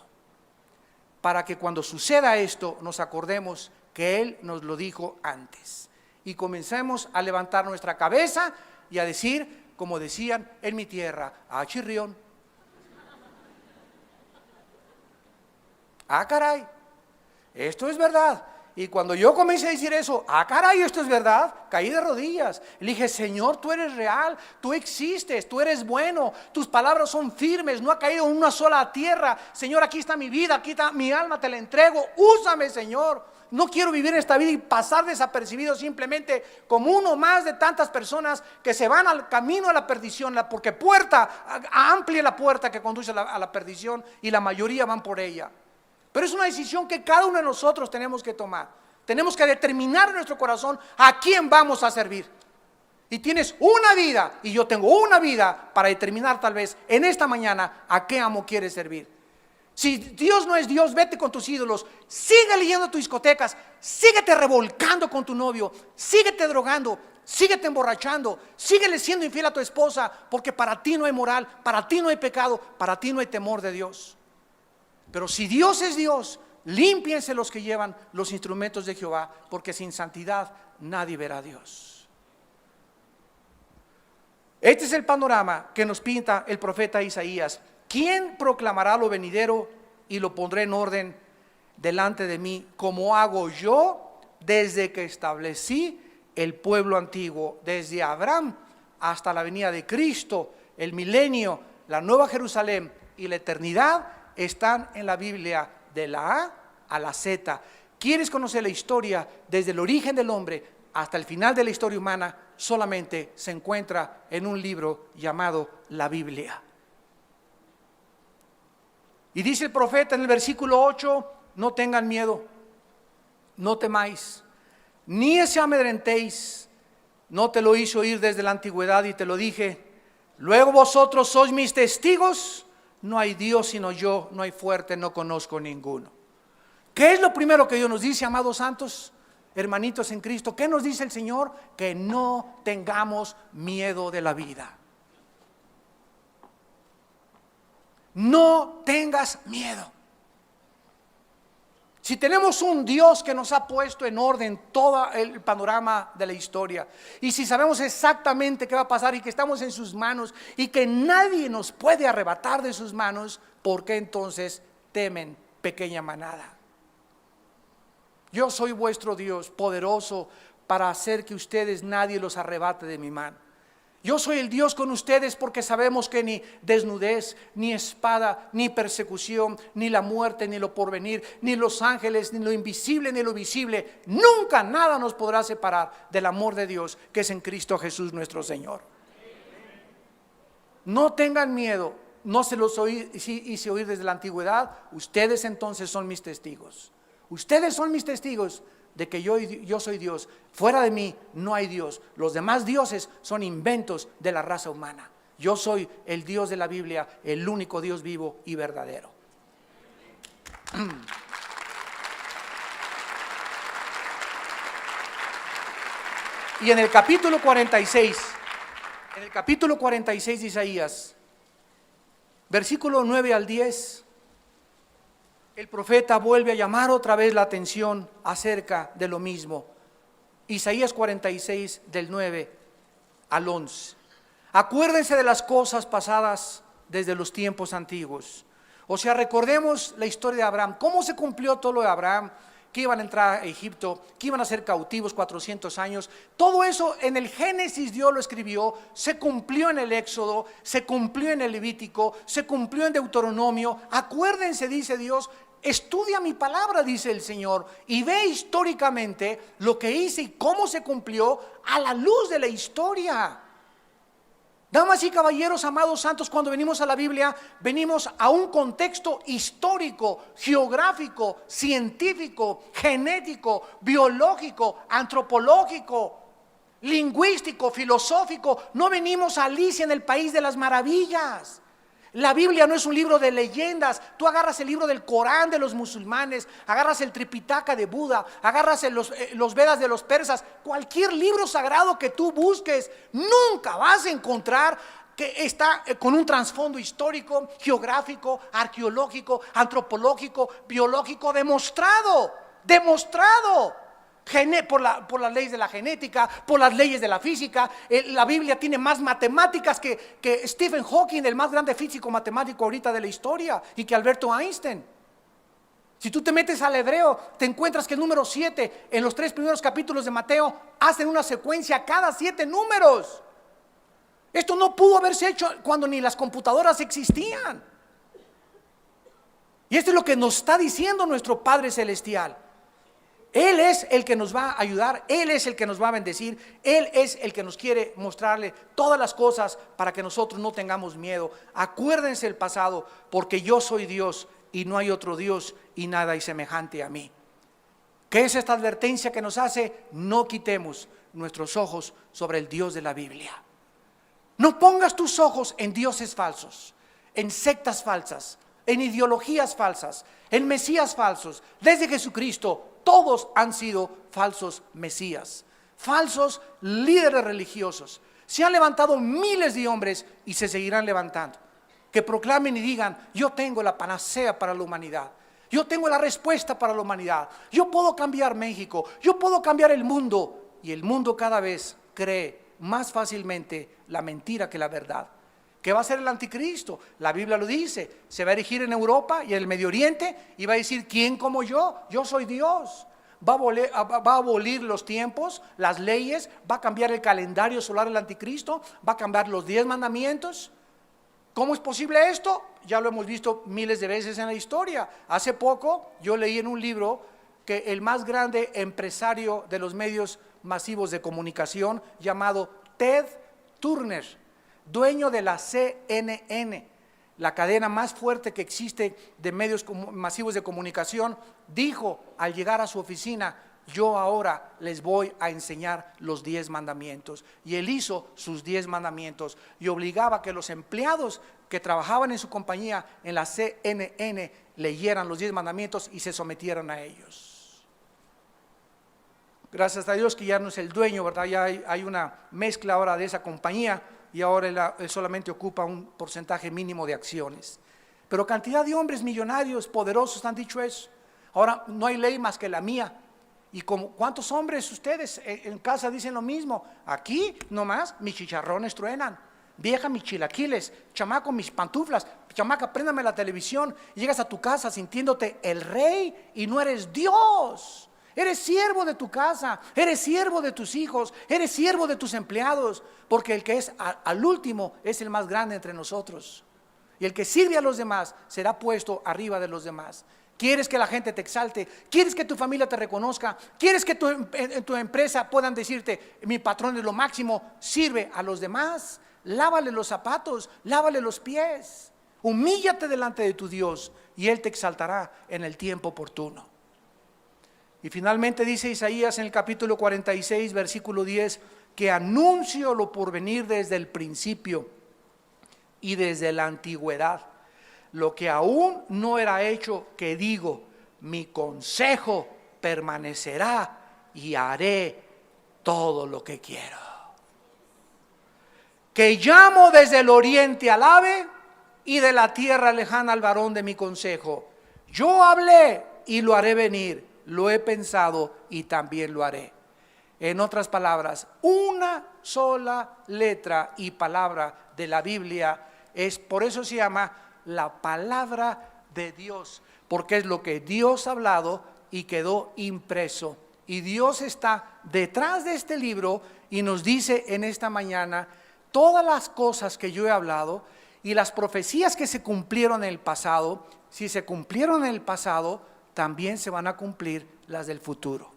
para que cuando suceda esto nos acordemos que Él nos lo dijo antes. Y comencemos a levantar nuestra cabeza y a decir, como decían en mi tierra, ah, chirrión, ah, caray, esto es verdad. Y cuando yo comencé a decir eso, ah, caray, esto es verdad, caí de rodillas. Le dije, Señor, tú eres real, tú existes, tú eres bueno, tus palabras son firmes, no ha caído en una sola tierra. Señor, aquí está mi vida, aquí está mi alma, te la entrego, úsame, Señor. No quiero vivir esta vida y pasar desapercibido simplemente como uno más de tantas personas que se van al camino a la perdición, porque amplia la puerta que conduce a la perdición y la mayoría van por ella. Pero es una decisión que cada uno de nosotros tenemos que tomar. Tenemos que determinar en nuestro corazón a quién vamos a servir. Y tienes una vida, y yo tengo una vida para determinar tal vez en esta mañana a qué amo quieres servir. Si Dios no es Dios, vete con tus ídolos, sigue leyendo tus discotecas, síguete revolcando con tu novio, síguete drogando, síguete emborrachando, síguele siendo infiel a tu esposa, porque para ti no hay moral, para ti no hay pecado, para ti no hay temor de Dios. Pero si Dios es Dios, límpiense los que llevan los instrumentos de Jehová, porque sin santidad nadie verá a Dios. Este es el panorama que nos pinta el profeta Isaías. ¿Quién proclamará lo venidero y lo pondré en orden delante de mí, como hago yo desde que establecí el pueblo antiguo, desde Abraham hasta la venida de Cristo, el milenio, la nueva Jerusalén y la eternidad? Están en la Biblia de la A a la Z. ¿Quieres conocer la historia desde el origen del hombre hasta el final de la historia humana? Solamente se encuentra en un libro llamado la Biblia. Y dice el profeta en el versículo 8, no tengan miedo, no temáis, ni se amedrentéis, no te lo hice oír desde la antigüedad y te lo dije, luego vosotros sois mis testigos. No hay Dios sino yo, no hay fuerte, no conozco ninguno. ¿Qué es lo primero que Dios nos dice, amados santos, hermanitos en Cristo? ¿Qué nos dice el Señor? Que no tengamos miedo de la vida. No tengas miedo. Si tenemos un Dios que nos ha puesto en orden todo el panorama de la historia, y si sabemos exactamente qué va a pasar y que estamos en sus manos y que nadie nos puede arrebatar de sus manos, ¿por qué entonces temen, pequeña manada? Yo soy vuestro Dios, poderoso para hacer que ustedes nadie los arrebate de mi mano. Yo soy el Dios con ustedes, porque sabemos que ni desnudez, ni espada, ni persecución, ni la muerte, ni lo porvenir, ni los ángeles, ni lo invisible, ni lo visible, nunca nada nos podrá separar del amor de Dios que es en Cristo Jesús nuestro Señor. No tengan miedo, no se los hice oír desde la antigüedad. Ustedes entonces son mis testigos. Ustedes son mis testigos de que yo soy Dios. Fuera de mí no hay Dios. Los demás dioses son inventos de la raza humana. Yo soy el Dios de la Biblia, el único Dios vivo y verdadero. Y en el capítulo 46, de Isaías, versículo 9 al 10, el profeta vuelve a llamar otra vez la atención acerca de lo mismo. Isaías 46 del 9 al 11. Acuérdense de las cosas pasadas desde los tiempos antiguos. O sea, recordemos la historia de Abraham. ¿Cómo se cumplió todo lo de Abraham? Que iban a entrar a Egipto, que iban a ser cautivos 400 años. Todo eso en el Génesis Dios lo escribió, se cumplió en el Éxodo, se cumplió en el Levítico, se cumplió en Deuteronomio. Acuérdense, dice Dios, estudia mi palabra, dice el Señor, y ve históricamente lo que hice y cómo se cumplió a la luz de la historia. Damas y caballeros, amados santos, cuando venimos a la Biblia, venimos a un contexto histórico, geográfico, científico, genético, biológico, antropológico, lingüístico, filosófico. No venimos a Alicia en el país de las maravillas. La Biblia no es un libro de leyendas. Tú agarras el libro del Corán de los musulmanes, agarras el Tripitaka de Buda, agarras los Vedas de los persas, cualquier libro sagrado que tú busques, nunca vas a encontrar que está con un trasfondo histórico, geográfico, arqueológico, antropológico, biológico, demostrado por las leyes de la genética, por las leyes de la física. La Biblia tiene más matemáticas que Stephen Hawking, el más grande físico matemático ahorita de la historia, y que Alberto Einstein. Si tú te metes al hebreo, te encuentras que el número 7 en los 3 primeros capítulos de Mateo hacen una secuencia cada 7 números. Esto no pudo haberse hecho cuando ni las computadoras existían. Y esto es lo que nos está diciendo nuestro Padre Celestial. Él es el que nos va a ayudar, Él es el que nos va a bendecir, Él es el que nos quiere mostrarle todas las cosas para que nosotros no tengamos miedo. Acuérdense el pasado, porque yo soy Dios y no hay otro Dios y nada hay semejante a mí. ¿Qué es esta advertencia que nos hace? No quitemos nuestros ojos sobre el Dios de la Biblia. No pongas tus ojos en dioses falsos, en sectas falsas, en ideologías falsas, en mesías falsos. Desde Jesucristo todos han sido falsos mesías, falsos líderes religiosos. Se han levantado miles de hombres y se seguirán levantando, que proclamen y digan: yo tengo la panacea para la humanidad, yo tengo la respuesta para la humanidad, yo puedo cambiar México, yo puedo cambiar el mundo. Y el mundo cada vez cree más fácilmente la mentira que la verdad. ¿Qué va a hacer el anticristo? La Biblia lo dice, se va a erigir en Europa y en el Medio Oriente y va a decir: ¿quién como yo? Yo soy Dios. Va a abolir los tiempos, las leyes, va a cambiar el calendario solar el anticristo, va a cambiar los 10 mandamientos. ¿Cómo es posible esto? Ya lo hemos visto miles de veces en la historia. Hace poco yo leí en un libro que el más grande empresario de los medios masivos de comunicación, llamado Ted Turner, dueño de la CNN, la cadena más fuerte que existe de medios masivos de comunicación, dijo al llegar a su oficina: yo ahora les voy a enseñar los 10 mandamientos. Y él hizo sus 10 mandamientos y obligaba a que los empleados que trabajaban en su compañía en la CNN leyeran los 10 mandamientos y se sometieran a ellos. Gracias a Dios que ya no es el dueño, ¿verdad? Ya hay una mezcla ahora de esa compañía y ahora él solamente ocupa un porcentaje mínimo de acciones. Pero cantidad de hombres millonarios, poderosos han dicho eso. Ahora no hay ley más que la mía. ¿Y cuántos hombres ustedes en casa dicen lo mismo? Aquí nomás mis chicharrones truenan, vieja mis chilaquiles, chamaco mis pantuflas, chamaca préndame la televisión. Y llegas a tu casa sintiéndote el rey y no eres Dios. Eres siervo de tu casa, eres siervo de tus hijos, eres siervo de tus empleados, porque el que es al último es el más grande entre nosotros. Y el que sirve a los demás será puesto arriba de los demás. ¿Quieres que la gente te exalte? ¿Quieres que tu familia te reconozca? ¿Quieres que en tu empresa puedan decirte: mi patrón es lo máximo? Sirve a los demás, lávale los zapatos, lávale los pies, humíllate delante de tu Dios y Él te exaltará en el tiempo oportuno. Y finalmente dice Isaías en el capítulo 46, versículo 10, que anuncio lo por venir desde el principio y desde la antigüedad, lo que aún no era hecho, que digo: mi consejo permanecerá y haré todo lo que quiero. Que llamo desde el oriente al ave y de la tierra lejana al varón de mi consejo. Yo hablé y lo haré venir. Lo he pensado y también lo haré. En otras palabras, una sola letra y palabra de la Biblia por eso se llama la palabra de Dios, porque es lo que Dios ha hablado y quedó impreso. Y Dios está detrás de este libro y nos dice en esta mañana todas las cosas que yo he hablado y las profecías que se cumplieron en el pasado. Si se cumplieron en el pasado, también se van a cumplir las del futuro.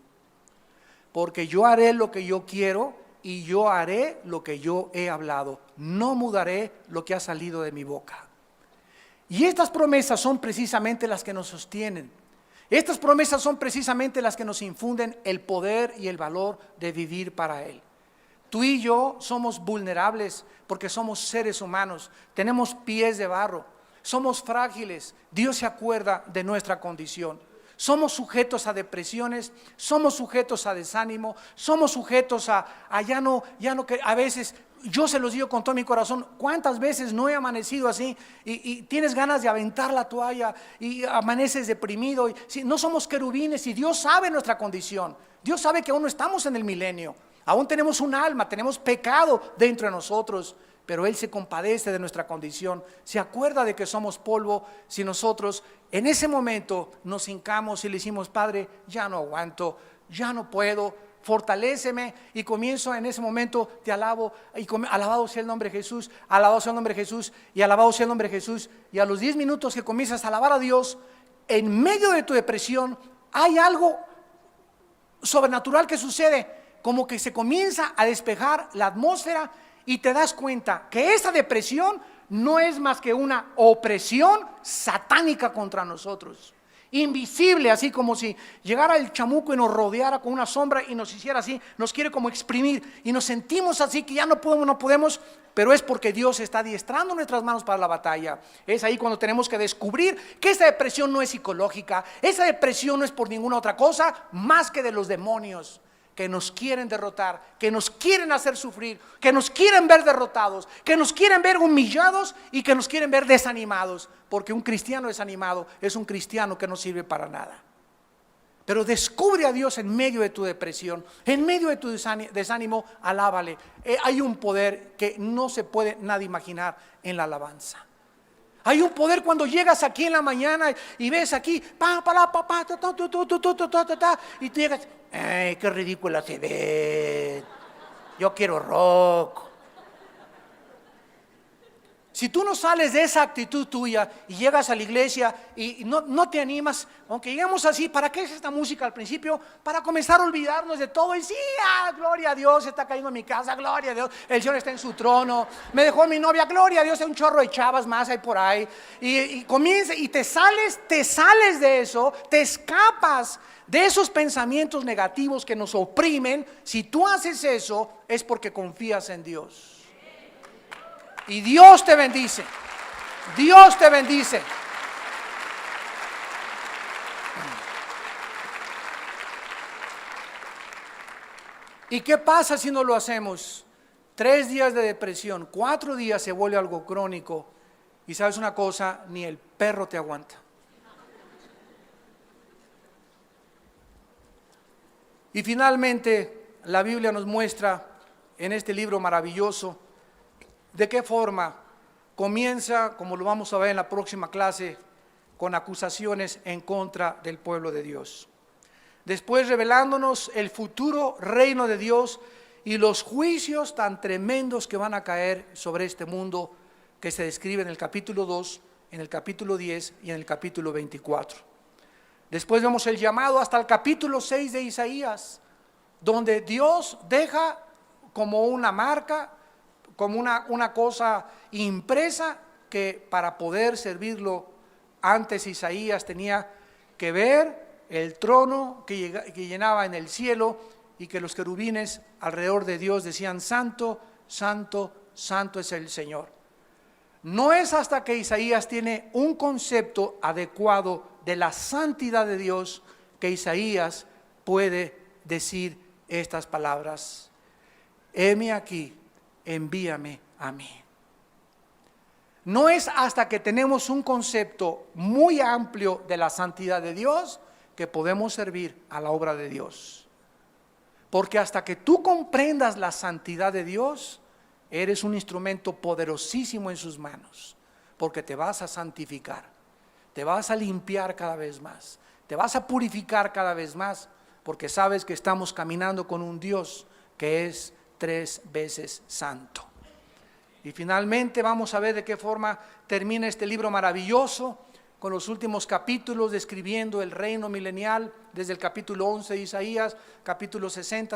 Porque yo haré lo que yo quiero y yo haré lo que yo he hablado. No mudaré lo que ha salido de mi boca. Y estas promesas son precisamente las que nos sostienen. Estas promesas son precisamente las que nos infunden el poder y el valor de vivir para Él. Tú y yo somos vulnerables porque somos seres humanos, tenemos pies de barro, somos frágiles. Dios se acuerda de nuestra condición. Somos sujetos a depresiones, somos sujetos a desánimo, somos sujetos a ya no que a veces Yo se los digo con todo mi corazón, ¿cuántas veces no he amanecido así y tienes ganas de aventar la toalla y amaneces deprimido? Si no somos querubines y Dios sabe nuestra condición, Dios sabe que aún no estamos en el milenio, aún tenemos un alma, tenemos pecado dentro de nosotros, pero Él se compadece de nuestra condición, se acuerda de que somos polvo. Si nosotros en ese momento nos hincamos y le decimos: Padre, ya no aguanto, ya no puedo, fortaléceme, y comienzo en ese momento, te alabo, y alabado sea el nombre de Jesús, alabado sea el nombre de Jesús, y alabado sea el nombre de Jesús, y a los 10 minutos que comienzas a alabar a Dios, en medio de tu depresión hay algo sobrenatural que sucede, como que se comienza a despejar la atmósfera y te das cuenta que esa depresión no es más que una opresión satánica contra nosotros. Invisible, así como si llegara el chamuco y nos rodeara con una sombra y nos hiciera así, nos quiere como exprimir y nos sentimos así que ya no podemos, pero es porque Dios está adiestrando nuestras manos para la batalla. Es ahí cuando tenemos que descubrir que esa depresión no es psicológica, esa depresión no es por ninguna otra cosa más que de los demonios que nos quieren derrotar, que nos quieren hacer sufrir, que nos quieren ver derrotados, que nos quieren ver humillados y que nos quieren ver desanimados, porque un cristiano desanimado es un cristiano que no sirve para nada. Pero descubre a Dios en medio de tu depresión, en medio de tu desánimo, alábale. Hay un poder que no se puede nadie imaginar en la alabanza. Hay un poder cuando llegas aquí en la mañana y ves aquí, y tú llegas, ¡ay, qué ridícula se ve! Yo quiero rock. Si tú no sales de esa actitud tuya y llegas a la iglesia y no te animas, aunque lleguemos así, ¿para qué es esta música al principio? Para comenzar a olvidarnos de todo y sí, gloria a Dios, está cayendo en mi casa, gloria a Dios, el Señor está en su trono, me dejó mi novia, gloria a Dios, hay un chorro de chavas más ahí por ahí, y comienza y te sales de eso, te escapas de esos pensamientos negativos que nos oprimen. Si tú haces eso, es porque confías en Dios. Y Dios te bendice. Dios te bendice. ¿Y qué pasa si no lo hacemos? 3 días de depresión, 4 días se vuelve algo crónico. Y sabes una cosa, ni el perro te aguanta. Y finalmente, la Biblia nos muestra en este libro maravilloso de qué forma comienza, como lo vamos a ver en la próxima clase, con acusaciones en contra del pueblo de Dios. Después revelándonos el futuro reino de Dios y los juicios tan tremendos que van a caer sobre este mundo, que se describe en el capítulo 2, en el capítulo 10 y en el capítulo 24. Después vemos el llamado hasta el capítulo 6 de Isaías, donde Dios deja como una marca, como una cosa impresa, que para poder servirlo antes Isaías tenía que ver el trono que llenaba en el cielo y que los querubines alrededor de Dios decían: santo, santo, santo es el Señor. No es hasta que Isaías tiene un concepto adecuado de la santidad de Dios que Isaías puede decir estas palabras: heme aquí, envíame a mí. No es hasta que tenemos un concepto muy amplio de la santidad de Dios que podemos servir a la obra de Dios. Porque hasta que tú comprendas la santidad de Dios, eres un instrumento poderosísimo en sus manos, porque te vas a santificar, te vas a limpiar cada vez más, te vas a purificar cada vez más, porque sabes que estamos caminando con un Dios que es 3 veces santo. Y finalmente vamos a ver de qué forma termina este libro maravilloso, con los últimos capítulos describiendo el reino milenial, desde el capítulo 11 de Isaías, capítulo 60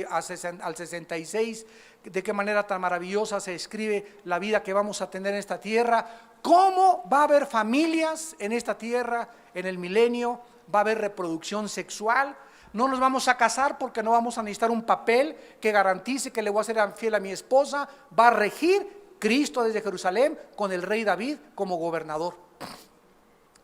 al 66, de qué manera tan maravillosa se describe la vida que vamos a tener en esta tierra, cómo va a haber familias en esta tierra, en el milenio, va a haber reproducción sexual. No nos vamos a casar porque no vamos a necesitar un papel que garantice que le voy a ser fiel a mi esposa. Va a regir Cristo desde Jerusalén con el rey David como gobernador.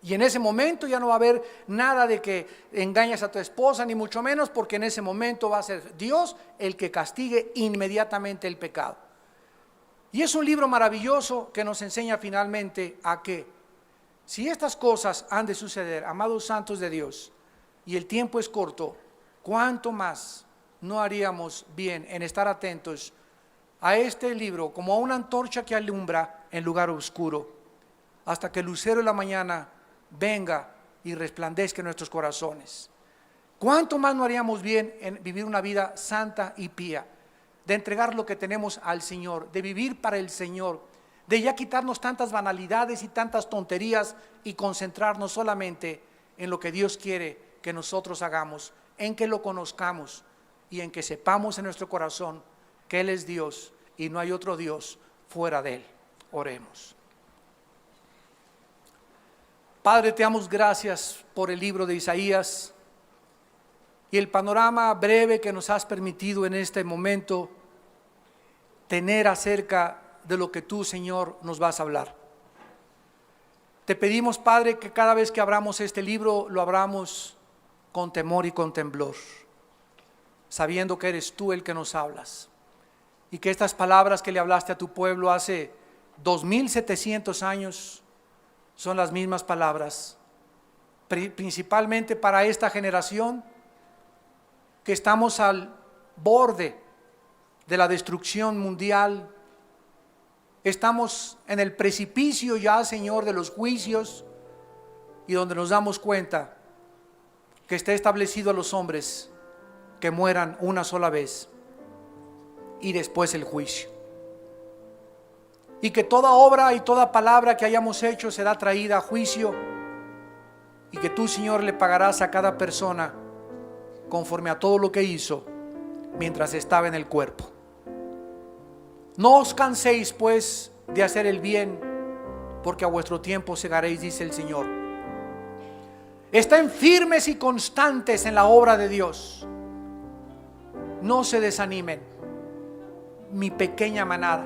Y en ese momento ya no va a haber nada de que engañes a tu esposa, ni mucho menos, porque en ese momento va a ser Dios el que castigue inmediatamente el pecado. Y es un libro maravilloso que nos enseña finalmente a que si estas cosas han de suceder, amados santos de Dios, y el tiempo es corto, ¿cuánto más no haríamos bien en estar atentos a este libro como a una antorcha que alumbra en lugar oscuro, hasta que el lucero de la mañana venga y resplandezca en nuestros corazones? ¿Cuánto más no haríamos bien en vivir una vida santa y pía, de entregar lo que tenemos al Señor, de vivir para el Señor, de ya quitarnos tantas banalidades y tantas tonterías y concentrarnos solamente en lo que Dios quiere que nosotros hagamos, en que lo conozcamos y en que sepamos en nuestro corazón que Él es Dios y no hay otro Dios fuera de Él? Oremos. Padre, te damos gracias por el libro de Isaías y el panorama breve que nos has permitido en este momento tener acerca de lo que tú, Señor, nos vas a hablar. Te pedimos, Padre, que cada vez que abramos este libro, lo abramos con temor y con temblor, sabiendo que eres tú el que nos hablas, y que estas palabras que le hablaste a tu pueblo hace 2700 años son las mismas palabras, principalmente para esta generación que estamos al borde de la destrucción mundial. Estamos en el precipicio ya, Señor, de los juicios, y donde nos damos cuenta que está establecido a los hombres que mueran una sola vez y después el juicio, y que toda obra y toda palabra que hayamos hecho será traída a juicio, y que tú, Señor, le pagarás a cada persona conforme a todo lo que hizo mientras estaba en el cuerpo. No os canséis pues de hacer el bien, porque a vuestro tiempo segaréis, dice el Señor. Estén firmes y constantes en la obra de Dios. No se desanimen, mi pequeña manada.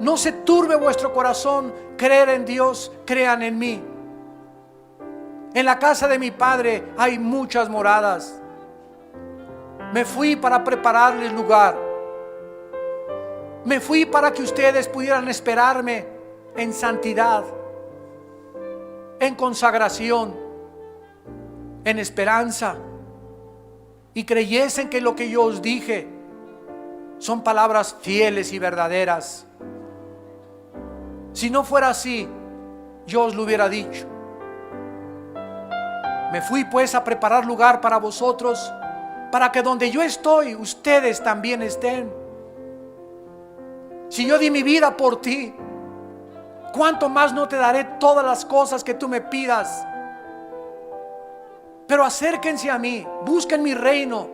No se turbe vuestro corazón. Creer en Dios, crean en mí. En la casa de mi Padre hay muchas moradas. Me fui para prepararles lugar. Me fui para que ustedes pudieran esperarme en santidad, en consagración, en esperanza, y creyesen que lo que yo os dije son palabras fieles y verdaderas. Si no fuera así, yo os lo hubiera dicho. Me fui pues a preparar lugar para vosotros, para que donde yo estoy, ustedes también estén. Si yo di mi vida por ti, ¿cuánto más no te daré todas las cosas que tú me pidas? Pero acérquense a mí, busquen mi reino,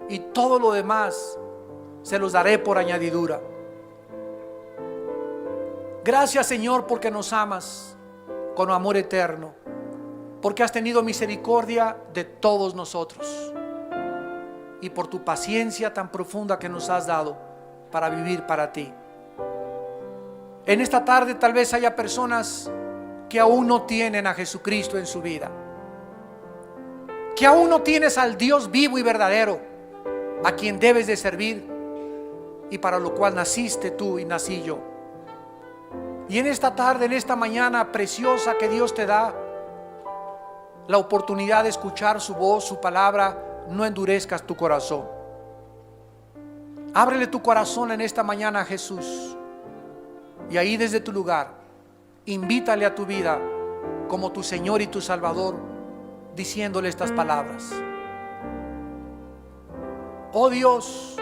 y todo lo demás se los daré por añadidura. Gracias, Señor, porque nos amas con amor eterno, porque has tenido misericordia de todos nosotros, y por tu paciencia tan profunda que nos has dado para vivir para ti. En esta tarde tal vez haya personas que aún no tienen a Jesucristo en su vida, que aún no tienes al Dios vivo y verdadero, a quien debes de servir y para lo cual naciste tú y nací yo. Y en esta tarde, en esta mañana preciosa que Dios te da la oportunidad de escuchar su voz, su palabra, no endurezcas tu corazón. Ábrele tu corazón en esta mañana a Jesús, y ahí desde tu lugar invítale a tu vida como tu Señor y tu Salvador, diciéndole estas palabras: oh Dios,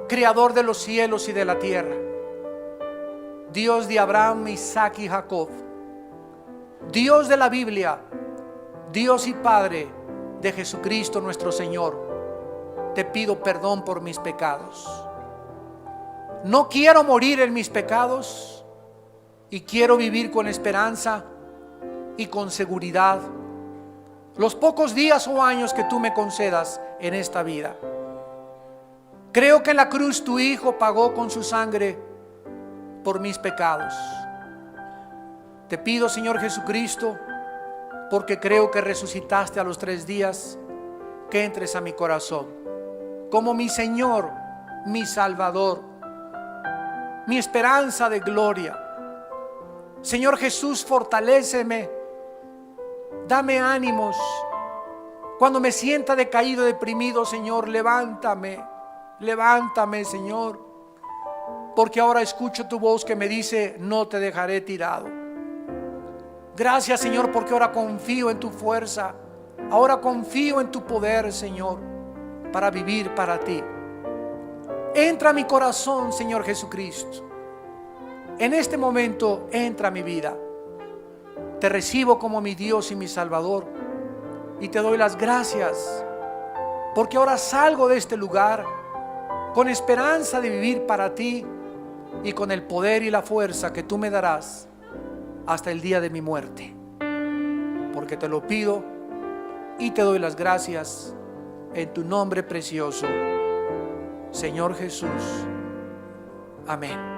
creador de los cielos y de la tierra, Dios de Abraham, Isaac y Jacob, Dios de la Biblia, Dios y Padre de Jesucristo nuestro Señor, te pido perdón por mis pecados. No quiero morir en mis pecados, y quiero vivir con esperanza y con seguridad los pocos días o años que tú me concedas en esta vida. Creo que en la cruz tu Hijo pagó con su sangre por mis pecados. Te pido, Señor Jesucristo, porque creo que resucitaste a los 3 días, que entres a mi corazón como mi Señor, mi Salvador, mi esperanza de gloria. Señor Jesús, fortaléceme, dame ánimos. Cuando me sienta decaído, deprimido, Señor, levántame, levántame, Señor, porque ahora escucho tu voz que me dice: no te dejaré tirado. Gracias, Señor, porque ahora confío en tu fuerza, ahora confío en tu poder, Señor, para vivir para ti. Entra a mi corazón, Señor Jesucristo. En este momento entra a mi vida. Te recibo como mi Dios y mi Salvador, y te doy las gracias porque ahora salgo de este lugar con esperanza de vivir para ti y con el poder y la fuerza que tú me darás hasta el día de mi muerte. Porque te lo pido y te doy las gracias en tu nombre precioso, Señor Jesús. Amén.